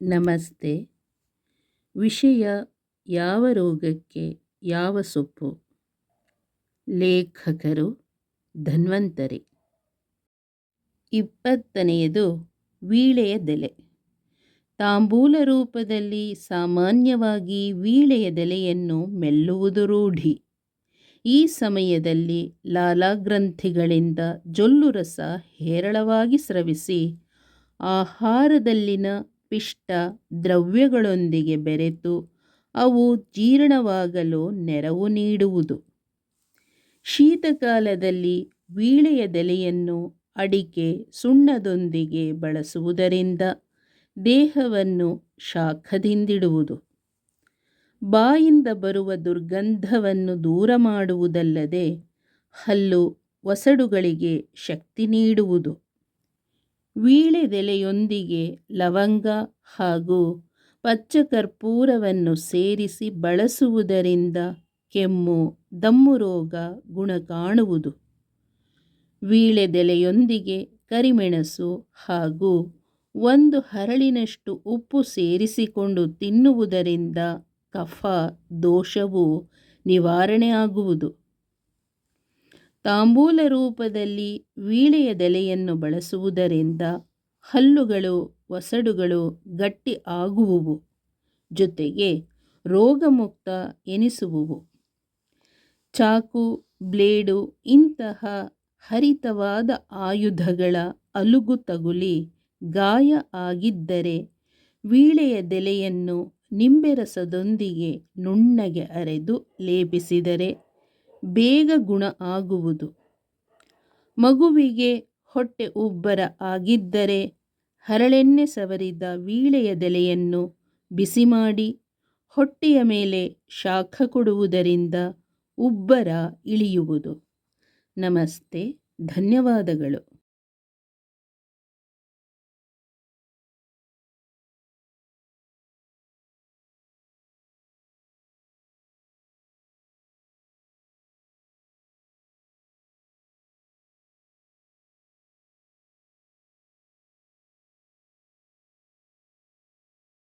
ನಮಸ್ತೆ. ವಿಷಯ ಯಾವ ರೋಗಕ್ಕೆ ಯಾವ ಸೊಪ್ಪು. ಲೇಖಕರು ಧನ್ವಂತರಿ. 20ನೇಯದು ವೀಳೆಯದೆಲೆ. ತಾಂಬೂಲ ರೂಪದಲ್ಲಿ ಸಾಮಾನ್ಯವಾಗಿ ವೀಳೆಯದೆಲೆಯನ್ನು ಮೆಲ್ಲುವುದು ರೂಢಿ. ಈ ಸಮಯದಲ್ಲಿ ಲಾಲಾಗ್ರಂಥಿಗಳಿಂದ ಜೊಲ್ಲು ರಸ ಹೇರಳವಾಗಿ ಸ್ರವಿಸಿ ಆಹಾರದಲ್ಲಿನ ಪಿಷ್ಟ ದ್ರವ್ಯಗಳೊಂದಿಗೆ ಬೆರೆತು ಅವು ಜೀರ್ಣವಾಗಲು ನೆರವು ನೀಡುವುದು. ಶೀತಕಾಲದಲ್ಲಿ ವೀಳೆಯದೆಲೆಯನ್ನು ಅಡಿಕೆ ಸುಣ್ಣದೊಂದಿಗೆ ಬಳಸುವುದರಿಂದ ದೇಹವನ್ನು ಶಾಖದಿಂದಿಡುವುದು. ಬಾಯಿಂದ ಬರುವ ದುರ್ಗಂಧವನ್ನು ದೂರ ಮಾಡುವುದಲ್ಲದೆ ಹಲ್ಲು ಒಸಡುಗಳಿಗೆ ಶಕ್ತಿ ನೀಡುವುದು. ವೀಳೆದೆಲೆಯೊಂದಿಗೆ ಲವಂಗ ಹಾಗೂ ಪಚ್ಚಕರ್ಪೂರವನ್ನು ಸೇರಿಸಿ ಬಳಸುವುದರಿಂದ ಕೆಮ್ಮು ದಮ್ಮು ರೋಗ ಗುಣ ಕಾಣುವುದು. ವೀಳೆದೆಲೆಯೊಂದಿಗೆ ಕರಿಮೆಣಸು ಹಾಗೂ 1 ಹರಳಿನಷ್ಟು ಉಪ್ಪು ಸೇರಿಸಿಕೊಂಡು ತಿನ್ನುವುದರಿಂದ ಕಫ ದೋಷವು ನಿವಾರಣೆ ಆಗುವುದು. ತಾಂಬೂಲ ರೂಪದಲ್ಲಿ ವೀಳೆಯದೆಲೆಯನ್ನು ಬಳಸುವುದರಿಂದ ಹಲ್ಲುಗಳು ಒಸಡುಗಳು ಗಟ್ಟಿ ಆಗುವುವು, ಜೊತೆಗೆ ರೋಗಮುಕ್ತ ಎನಿಸುವುವು. ಚಾಕು ಬ್ಲೇಡು ಇಂತಹ ಹರಿತವಾದ ಆಯುಧಗಳ ಅಲುಗು ತಗುಲಿ ಗಾಯ ಆಗಿದ್ದರೆ ವೀಳೆಯದೆಲೆಯನ್ನು ನಿಂಬೆರಸದೊಂದಿಗೆ ನುಣ್ಣಗೆ ಅರೆದು ಲೇಪಿಸಿದರೆ ಬೇಗ ಗುಣ ಆಗುವುದು. ಮಗುವಿಗೆ ಹೊಟ್ಟೆ ಉಬ್ಬರ ಆಗಿದ್ದರೆ ಹರಳೆಣ್ಣೆ ಸವರಿದ ವೀಳೆಯದೆಲೆಯನ್ನು ಬಿಸಿ ಮಾಡಿ ಹೊಟ್ಟೆಯ ಮೇಲೆ ಶಾಖ ಕೊಡುವುದರಿಂದ ಉಬ್ಬರ ಇಳಿಯುವುದು. ನಮಸ್ತೆ, ಧನ್ಯವಾದಗಳು.